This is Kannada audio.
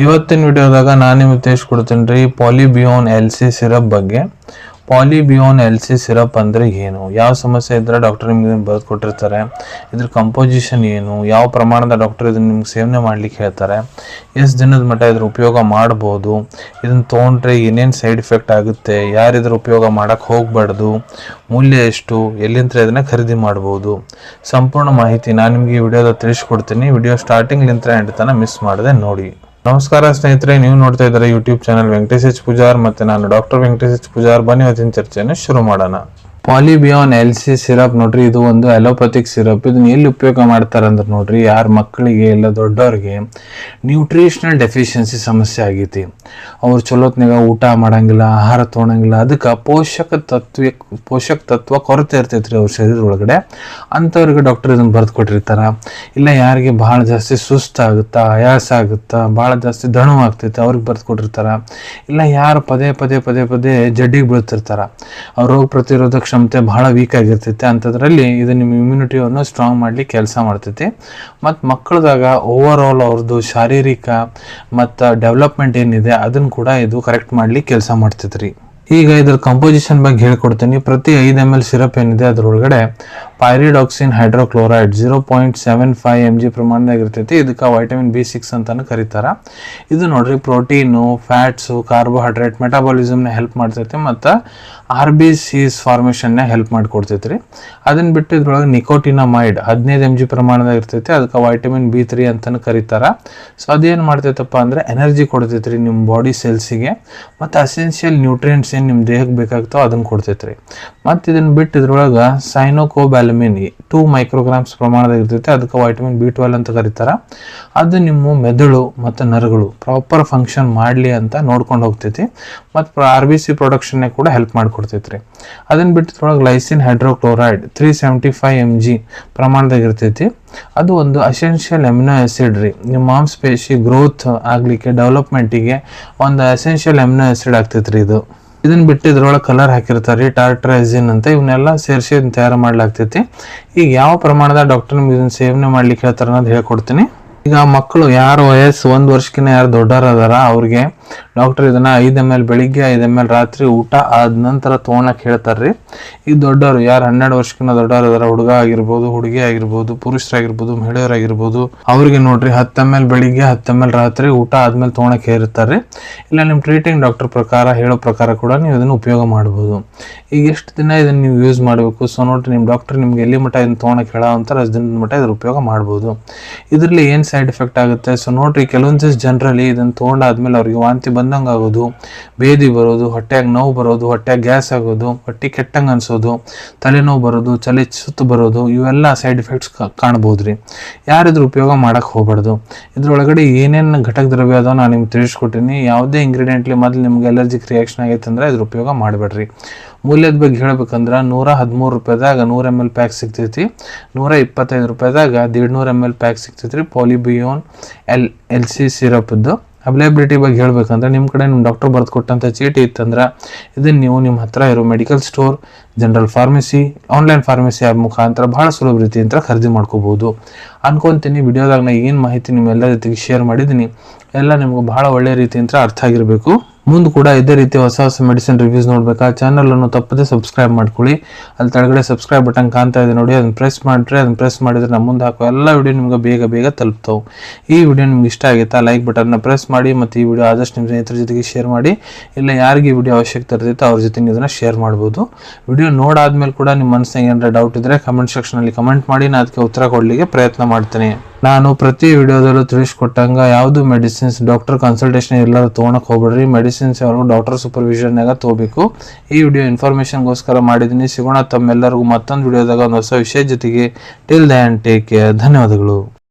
ಇವತ್ತಿನ ವಿಡಿಯೋದಾಗ ನಾನು ನಿಮಗೆ ತಿಳಿಸ್ಕೊಡ್ತೀನಿ ರೀ ಪಾಲಿಬಿಯೋನ್ LC ಸಿರಪ್ ಬಗ್ಗೆ. ಪಾಲಿಬಿಯೋನ್ LC ಸಿರಪ್ ಅಂದರೆ ಏನು, ಯಾವ ಸಮಸ್ಯೆ ಇದ್ದರೆ ಡಾಕ್ಟರ್ ನಿಮಗೆ ಬರೆದು ಕೊಟ್ಟಿರ್ತಾರೆ, ಇದ್ರ ಕಂಪೋಸಿಷನ್ ಏನು, ಯಾವ ಪ್ರಮಾಣದ ಡಾಕ್ಟರ್ ಇದನ್ನು ನಿಮ್ಗೆ ಸೇವನೆ ಮಾಡ್ಲಿಕ್ಕೆ ಹೇಳ್ತಾರೆ, ಎಷ್ಟು ದಿನದ ಮಟ್ಟ ಇದ್ರ ಉಪಯೋಗ ಮಾಡ್ಬೋದು, ಇದನ್ನು ತೊಗೊಂಡ್ರೆ ಏನೇನು ಸೈಡ್ ಎಫೆಕ್ಟ್ ಆಗುತ್ತೆ, ಯಾರು ಇದ್ರ ಉಪಯೋಗ ಮಾಡೋಕ್ಕೆ ಹೋಗಬಾರ್ದು, ಮೂಲ್ಯ ಎಷ್ಟು, ಎಲ್ಲಿಂದ ಇದನ್ನು ಖರೀದಿ ಮಾಡ್ಬೋದು, ಸಂಪೂರ್ಣ ಮಾಹಿತಿ ನಾನು ನಿಮಗೆ ಈ ವಿಡಿಯೋದ ತಿಳಿಸ್ಕೊಡ್ತೀನಿ. ವಿಡಿಯೋ ಸ್ಟಾರ್ಟಿಂಗ್ಲಿಂದ ಎಂಡ್ ತನಕ ಮಿಸ್ ಮಾಡದೆ ನೋಡಿ. ನಮಸ್ಕಾರ ಸ್ನೇಹಿತರೆ, ನೀವು ನೋಡ್ತಾ ಇದ್ದಾರೆ YouTube channel Venkatesh H Pujar ಮತ್ತು ನಾನು ಡಾಕ್ಟರ್ ವೆಂಕಟೇಶ್ ಎಚ್ ಪೂಜಾರ್. ಬನ್ನಿ ಇವತ್ತಿನ ಚರ್ಚೆಯನ್ನು ಶುರು ಮಾಡೋಣ. ಪಾಲಿಬಿಯೋನ್ LC ಸಿರಪ್ ನೋಡ್ರಿ, ಇದು ಒಂದು ಅಲೋಪತಿಕ್ ಸಿರಪ್. ಇದನ್ನ ಎಲ್ಲಿ ಉಪಯೋಗ ಮಾಡ್ತಾರೆ ಅಂದ್ರೆ ನೋಡ್ರಿ, ಯಾರ ಮಕ್ಕಳಿಗೆ ಇಲ್ಲ ದೊಡ್ಡವ್ರಿಗೆ ನ್ಯೂಟ್ರಿಷನಲ್ ಡೆಫಿಷಿಯನ್ಸಿ ಸಮಸ್ಯೆ ಆಗೈತಿ, ಅವ್ರು ಚಲೋತ್ನಾಗ ಊಟ ಮಾಡಂಗಿಲ್ಲ, ಆಹಾರ ತೊಗೊಳಂಗಿಲ್ಲ, ಅದಕ್ಕೆ ಪೋಷಕ ತತ್ವ ಕೊರತೆ ಇರ್ತೈತ್ರಿ ಅವ್ರ ಶರೀರ ಒಳಗಡೆ. ಅಂಥವ್ರಿಗೆ ಡಾಕ್ಟರ್ ಇದನ್ನು ಬರೆದು ಕೊಟ್ಟಿರ್ತಾರ. ಇಲ್ಲ ಯಾರಿಗೆ ಭಾಳ ಜಾಸ್ತಿ ಸುಸ್ತಾಗುತ್ತಾ, ಆಯಾಸ ಆಗುತ್ತಾ, ಭಾಳ ಜಾಸ್ತಿ ದಣು ಆಗ್ತೈತೆ ಅವ್ರಿಗೆ ಬರೆದು ಕೊಟ್ಟಿರ್ತಾರ. ಇಲ್ಲ ಯಾರು ಪದೇ ಪದೇ ಜಡ್ಡಿಗೆ ಬೀಳ್ತಿರ್ತಾರ, ಅವ್ರ ರೋಗ ಪ್ರತಿರೋಧಕ ಕ್ಷಮತೆ ಬಹಳ ವೀಕ್ ಆಗಿರ್ತೈತೆ, ಅಂಥದ್ರಲ್ಲಿ ಇದು ನಿಮ್ಮ ಇಮ್ಯುನಿಟಿಯನ್ನು ಸ್ಟ್ರಾಂಗ್ ಮಾಡ್ಲಿಕ್ಕೆ ಕೆಲಸ ಮಾಡ್ತೈತಿ. ಮತ್ತು ಮಕ್ಕಳದಾಗ ಓವರ್ ಆಲ್ ಅವ್ರದ್ದು ಶಾರೀರಿಕ ಮತ್ತು ಡೆವಲಪ್ಮೆಂಟ್ ಏನಿದೆ ಅದನ್ನು ಕೂಡ ಇದು ಕರೆಕ್ಟ್ ಮಾಡ್ಲಿಕ್ಕೆ ಕೆಲಸ ಮಾಡ್ತೈತ್ರಿ. ಈಗ ಇದ್ರ ಕಂಪೋಸಿಷನ್ ಬಗ್ಗೆ ಹೇಳ್ಕೊಡ್ತೀನಿ. ಪ್ರತಿ 5 ml ಸಿರಪ್ ಏನಿದೆ ಅದರೊಳಗಡೆ ಪೈರಿಡಾಕ್ಸಿನ್ ಹೈಡ್ರೋಕ್ಲೋರೈಡ್ 0.75 mg ಪ್ರಮಾಣದಾಗಿರ್ತೈತಿ. ಇದಕ್ಕೆ ವೈಟಮಿನ್ B6 ಅಂತಾನು ಕರೀತಾರ. ಇದು ನೋಡ್ರಿ ಪ್ರೋಟೀನು, ಫ್ಯಾಟ್ಸು, ಕಾರ್ಬೋಹೈಡ್ರೇಟ್ ಮೆಟಾಬಾಲಿಸಮ್ನ ಹೆಲ್ಪ್ ಮಾಡ್ತೈತಿ ಮತ್ತು RBCs ಫಾರ್ಮೇಷನ್ನ ಹೆಲ್ಪ್ ಮಾಡಿಕೊಡ್ತೈತಿ ರೀ. ಅದನ್ನು ಬಿಟ್ಟು ಇದ್ರೊಳಗೆ ನಿಕೋಟಿನಮೈಡ್ 15 mg ಪ್ರಮಾಣದಾಗ ಇರ್ತೈತಿ. ಅದಕ್ಕೆ ವೈಟಮಿನ್ B3 ಅಂತಾನು ಕರೀತಾರ. ಸೊ ಅದೇನು ಮಾಡ್ತೈತಪ್ಪ ಅಂದರೆ ಎನರ್ಜಿ ಕೊಡ್ತೈತಿ ರೀ ನಿಮ್ಮ ಬಾಡಿ ಸೆಲ್ಸಿಗೆ, ಮತ್ತು ಅಸೆನ್ಷಿಯಲ್ ನ್ಯೂಟ್ರಿಯೆಂಟ್ಸ್ ಏನು ನಿಮ್ಮ ದೇಹಕ್ಕೆ ಬೇಕಾಗ್ತೋ ಅದನ್ನು ಕೊಡ್ತೈತಿ ರೀ. ಮತ್ತು ಇದನ್ನು ಬಿಟ್ಟು ಇದ್ರೊಳಗೆ ಸೈನೋಕೋಬ್ಯಾಲಮಿನ್ 2 ಮೈಕ್ರೋಗ್ರಾಮ್ಸ್ ಪ್ರಮಾಣದಾಗ ಇರ್ತೈತಿ. ಅದಕ್ಕೆ ವೈಟಮಿನ್ B12 ಅಂತ ಕರೀತಾರ. ಅದು ನಿಮ್ಮ ಮೆದುಳು ಮತ್ತು ನರಗಳು ಪ್ರಾಪರ್ ಫಂಕ್ಷನ್ ಮಾಡಲಿ ಅಂತ ನೋಡ್ಕೊಂಡು ಹೋಗ್ತೈತಿ, ಮತ್ತು RBC ಪ್ರೊಡಕ್ಷನ್ನೇ ಕೂಡ ಹೆಲ್ಪ್ ಮಾಡಿಕೊಡ್ತೈತಿ ರೀ. ಅದನ್ನು ಬಿಟ್ಟು ಇದ್ರೊಳಗೆ ಲೈಸಿನ್ ಹೈಡ್ರೋಕ್ಲೋರೈಡ್ 375 mg ಪ್ರಮಾಣದಾಗ ಇರ್ತೈತಿ. ಅದು ಒಂದು ಅಸೆನ್ಷಿಯಲ್ ಅಮಿನೋ ಆ್ಯಸಿಡ್ ರೀ. ನಿಮ್ಮ ಮಾಂಸಪೇಶಿ ಗ್ರೋತ್ ಆಗಲಿಕ್ಕೆ, ಡೆವಲಪ್ಮೆಂಟಿಗೆ ಒಂದು ಅಸೆನ್ಷಿಯಲ್ ಅಮಿನೋ ಆ್ಯಸಿಡ್ ಆಗ್ತೈತಿ ರೀ ಇದು. ಇದನ್ನು ಬಿಟ್ಟು ಇದ್ರೊಳಗೆ ಕಲರ್ ಹಾಕಿರ್ತಾರೆ, ಟಾರ್ಟ್ರೈಸಿನ್ ಅಂತ. ಇವನ್ನೆಲ್ಲ ಸೇರಿಸಿ ಇದನ್ನು ತಯಾರು ಮಾಡಲಾಗ್ತೈತಿ. ಈಗ ಯಾವ ಪ್ರಮಾಣದ ಡಾಕ್ಟರ್ ನಿಮ್ಗೆ ಇದನ್ನು ಸೇವನೆ ಮಾಡ್ಲಿಕ್ಕೆ ಹೇಳ್ತಾರೆ ಅನ್ನೋದು ಹೇಳ್ಕೊಡ್ತೀನಿ. ಈಗ ಮಕ್ಕಳು ಯಾರು ವಯಸ್ಸು 1 ವರ್ಷಕ್ಕಿಂತ ಯಾರು ದೊಡ್ಡವರು ಅದಾರ ಅವ್ರಿಗೆ ಡಾಕ್ಟರ್ ಇದನ್ನ 5 ml ಬೆಳಿಗ್ಗೆ, 5 ml ರಾತ್ರಿ ಊಟ ಆದ ನಂತರ ತೊಗೊಳಕ್ಕೆ ಹೇಳ್ತಾರ್ರಿ. ಈಗ ದೊಡ್ಡವರು ಯಾರು 12 ವರ್ಷಕ್ಕಿಂತ ದೊಡ್ಡವರು ಅದಾರ, ಹುಡುಗ ಆಗಿರ್ಬೋದು, ಹುಡುಗಿ ಆಗಿರ್ಬೋದು, ಪುರುಷರಾಗಿರ್ಬೋದು, ಮಹಿಳೆಯರಾಗಿರ್ಬೋದು, ಅವ್ರಿಗೆ ನೋಡ್ರಿ 10 ml ಬೆಳಿಗ್ಗೆ, 10 ml ರಾತ್ರಿ ಊಟ ಆದ್ಮೇಲೆ ತೊಗೊಳಕ್ಕೆ ಹೇಳಿರ್ತಾರೆ. ಇಲ್ಲ ನಿಮ್ಮ ಟ್ರೀಟಿಂಗ್ ಡಾಕ್ಟರ್ ಪ್ರಕಾರ ಹೇಳೋ ಪ್ರಕಾರ ಕೂಡ ನೀವು ಇದನ್ನು ಉಪಯೋಗ ಮಾಡ್ಬೋದು. ಈಗ ಎಷ್ಟು ದಿನ ಇದನ್ನು ನೀವು ಯೂಸ್ ಮಾಡಬೇಕು. ಸೊ ನೋಡ್ರಿ, ನಿಮ್ಮ ಡಾಕ್ಟರ್ ನಿಮ್ಗೆ ಎಲ್ಲಿ ಮಟ್ಟ ಇದನ್ನು ತೊಗೊಳಕ್ಕೆ ಹೇಳೋ ಅಂತಾರೆ ಅಷ್ಟು ದಿನದ ಮಟ್ಟ ಇದ್ರ ಉಪಯೋಗ ಮಾಡ್ಬೋದು. ಇದರಲ್ಲಿ ಏನು ಸೈಡ್ ಎಫೆಕ್ಟ್ ಆಗುತ್ತೆ. ಸೊ ನೋಡ್ರಿ, ಕೆಲವೊಂದು ಜನರಲ್ಲಿ ಇದನ್ನು ತೊಗೊಂಡಾದ್ಮೇಲೆ ಅವ್ರಿಗೆ ವಾಂತಿ ಬಂದಂಗೆ ಆಗೋದು, ಬೇದಿ ಬರೋದು, ಹೊಟ್ಟೆಯಾಗ ನೋವು ಬರೋದು, ಹೊಟ್ಟೆಯಾಗ ಗ್ಯಾಸ್ ಆಗೋದು, ಹೊಟ್ಟೆ ಕೆಟ್ಟಂಗೆ ಅನ್ಸೋದು, ತಲೆನೋವು ಬರೋದು, ತಲೆ ಸುತ್ತು ಬರೋದು, ಇವೆಲ್ಲ ಸೈಡ್ ಎಫೆಕ್ಟ್ಸ್ ಕಾಣ್ಬೋದು ರೀ. ಯಾರಿದ್ರ ಉಪಯೋಗ ಮಾಡಕ್ಕೆ ಹೋಗ್ಬಾರ್ದು. ಇದ್ರೊಳಗಡೆ ಏನೇನು ಘಟಕ ದ್ರವ್ಯ ಅದೋ ನಾನು ನಿಮ್ಗೆ ತಿಳಿಸ್ಕೊಟ್ಟಿನಿ. ಯಾವುದೇ ಇಂಗ್ರೀಡಿಯೆಂಟ್ಲಿ ಮೊದಲು ನಿಮ್ಗೆ ಅಲರ್ಜಿಕ್ ರಿಯಾಕ್ಷನ್ ಆಗೈತೆ ಅಂದರೆ ಇದ್ರ ಉಪಯೋಗ ಮಾಡಬೇಡ್ರಿ. ಮೂಲ್ಯದ ಬಗ್ಗೆ ಹೇಳ್ಬೇಕಂದ್ರೆ 113 ರೂಪಾಯಿದಾಗ 100 ml ಪ್ಯಾಕ್ ಸಿಗ್ತೈತಿ. 125 ರೂಪಾಯಿದಾಗ 150 ml ಪ್ಯಾಕ್ ಸಿಗ್ತೈತಿ ರೀ ಪಾಲಿಬಿಯೋನ್ LC ಸಿರಪ್ದು. ಅವೈಲೇಬಿಲಿಟಿ ಬಗ್ಗೆ ಹೇಳ್ಬೇಕಂದ್ರೆ ನಿಮ್ಮ ಕಡೆ ನಿಮ್ಮ ಡಾಕ್ಟರ್ ಬರೆದು ಕೊಟ್ಟಂಥ ಚೀಟಿ ಇತ್ತಂದ್ರೆ ಇದನ್ನು ನೀವು ನಿಮ್ಮ ಹತ್ರ ಇರೋ medical store, general pharmacy, online pharmacy app ಮುಖಾಂತರ ಭಾಳ ಸುಲಭ ರೀತಿಯಿಂದ ಖರೀದಿ ಮಾಡ್ಕೋಬೋದು ಅನ್ಕೊತೀನಿ. ವಿಡಿಯೋದಾಗ ನಾನು ಏನು ಮಾಹಿತಿ ನಿಮ್ಮೆಲ್ಲ ಜೊತೆಗೆ ಶೇರ್ ಮಾಡಿದ್ದೀನಿ ಎಲ್ಲ ನಿಮ್ಗೆ ಭಾಳ ಒಳ್ಳೆ ರೀತಿಯಿಂದ ಅರ್ಥ ಆಗಿರಬೇಕು. ಮುಂದೆ ಕೂಡ ಇದೇ ರೀತಿ ಹೊಸ ಮೆಡಿಸಿನ್ ರಿವ್ಯೂಸ್ ನೋಡ್ಬೇಕಾ ಚಾನಲನ್ನು ತಪ್ಪದೆ ಸಬ್ಸ್ಕ್ರೈಬ್ ಮಾಡ್ಕೊಳ್ಳಿ. ಅಲ್ಲಿ ಕೆಳಗಡೆ ಸಬ್ಸ್ಕ್ರೈಬ್ ಬಟನ್ ಕಾಣ್ತಾ ಇದೆ ನೋಡಿ, ಅದನ್ನು ಪ್ರೆಸ್ ಮಾಡಿರಿ. ಅದನ್ನು ಪ್ರೆಸ್ ಮಾಡಿದ್ರೆ ನಮ್ಮ ಮುಂದೆ ಹಾಕೋ ಎಲ್ಲ ವಿಡಿಯೋ ನಿಮ್ಗೆ ಬೇಗ ತಲುಪ್ತಾವೆ. ಈ ವಿಡಿಯೋ ನಿಮ್ಗೆ ಇಷ್ಟ ಆಗಿತ್ತಾ ಲೈಕ್ ಬಟನ್ನ ಪ್ರೆಸ್ ಮಾಡಿ, ಮತ್ತು ಈ ವಿಡಿಯೋ ಆದಷ್ಟು ನಿಮ್ಮ ಸ್ನೇಹಿತರ ಜೊತೆಗೆ ಶೇರ್ ಮಾಡಿ. ಇಲ್ಲ ಯಾರಿಗೆ ಈ ವಿಡಿಯೋ ಅವಶ್ಯಕತೆ ಇರ್ತೈತೆ ಅವ್ರ ಜೊತೆ ನೀವು ಇದನ್ನು ಶೇರ್ ಮಾಡ್ಬೋದು. ವಿಡಿಯೋ ನೋಡಾದ್ಮೇಲೆ ಕೂಡ ನಿಮ್ಮ ಮನಸ್ಸಿನಾಗ ಏನಾರ ಡೌಟ್ ಇದ್ದರೆ ಕಮೆಂಟ್ ಸೆಕ್ಷನಲ್ಲಿ ಕಮೆಂಟ್ ಮಾಡಿ, ನಾನು ಅದಕ್ಕೆ ಉತ್ತರ ಕೊಡಲಿಕ್ಕೆ ಪ್ರಯತ್ನ ಮಾಡ್ತೀನಿ. ನಾನು ಪ್ರತಿ ವಿಡಿಯೋದಲ್ಲೂ ತಿಳಿಸ್ಕೊಟ್ಟಂಗೆ ಯಾವುದು ಮೆಡಿಸಿನ್ಸ್ ಡಾಕ್ಟರ್ ಕನ್ಸಲ್ಟೇಷನ್ ಎಲ್ಲರೂ ತೊಗೊಳಕ್ಕೆ ಹೋಗ್ಬೇಡ್ರಿ. ಮೆಡಿಸಿನ್ಸ್ ಯಾವಾಗ ಡಾಕ್ಟರ್ ಸೂಪರ್ವಿಷನ್ನಾಗ ತೊಗೋಬೇಕು. ಈ ವಿಡಿಯೋ ಇನ್ಫಾರ್ಮೇಷನ್ಗೋಸ್ಕರ ಮಾಡಿದ್ದೀನಿ. ಸಿಗೋಣ ತಮ್ಮೆಲ್ಲರಿಗೂ ಮತ್ತೊಂದು ವಿಡಿಯೋದಾಗ ಒಂದು ಹೊಸ ವಿಷಯ ಜೊತೆಗೆ. Till then take care. ಧನ್ಯವಾದಗಳು.